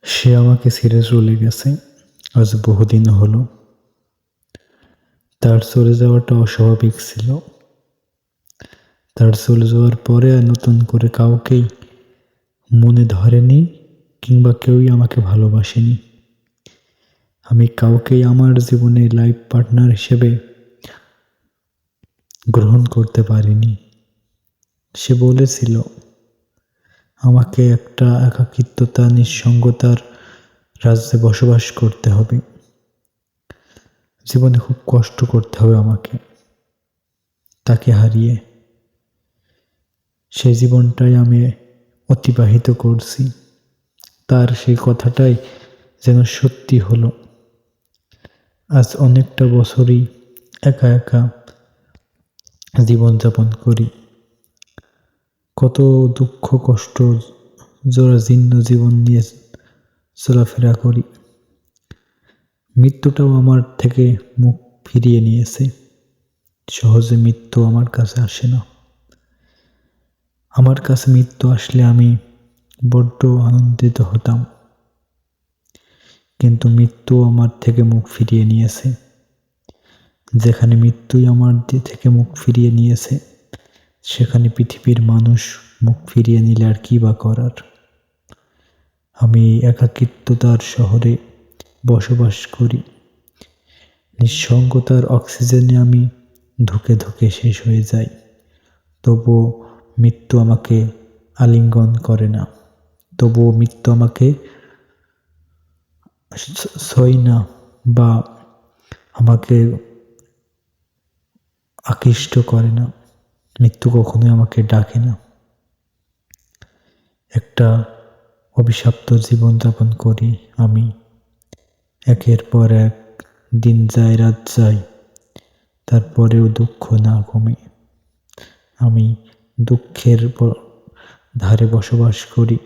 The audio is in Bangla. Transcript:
সে আমাকে ছেড়ে চলে গেছে, আজ বহুদিন হলো। তার চলে যাওয়াটা অস্বাভাবিক ছিল। তার চলে যাওয়ার পরে আর নতুন করে কাউকেই মনে ধরেনি, কিংবা কেউই আমাকে ভালোবাসেনি। আমি কাউকেই আমার জীবনে লাইফ পার্টনার হিসেবে গ্রহণ করতে পারিনি। সে বলেছিল আমাকে একটা একাকিত্বতা, নিঃসঙ্গতার রাজ্যে বসবাস করতে হবে। জীবনে খুব কষ্ট করতে হবে আমাকে, তাকে হারিয়ে। সেই জীবনটাই আমি অতিবাহিত করছি। তার সেই কথাটাই যেন সত্যি হলো। আজ অনেকটা বছরই একা একা জীবনযাপন করি। কত দুঃখ কষ্ট জরাজীর্ণ জীবন নিয়ে চলাফেরা করি। মৃত্যুটাও আমার থেকে মুখ ফিরিয়ে নিয়েছে। সহজে মৃত্যু আমার কাছে আসে না। আমার কাছে মৃত্যু আসলে আমি বড্ড আনন্দিত হতাম, কিন্তু মৃত্যু আমার থেকে মুখ ফিরিয়ে নিয়েছে। যেখানে মৃত্যুই আমার থেকে মুখ ফিরিয়ে নিয়েছে, সেখানে পৃথিবীর মানুষ মুখ ফিরিয়ে নিলে আর কি বা করার। আমি একাকিত্বতার শহরে বসবাস করি। নিঃসঙ্গতার অক্সিজেনে আমি ধুকে ধুকে শেষ হয়ে যাই। তবুও মৃত্যু আমাকে আলিঙ্গন করে না। তবুও মৃত্যু আমাকে ছয় না, বা আমাকে আকৃষ্ট করে না। মৃত্যু কখনোই আমাকে ডাকে না। একটা অভিশপ্ত জীবনযাপন করি আমি। একের পর এক দিন যায়, রাত যায়, তারপরেও দুঃখ না কমে। আমি দুঃখের ধারে বসবাস করি।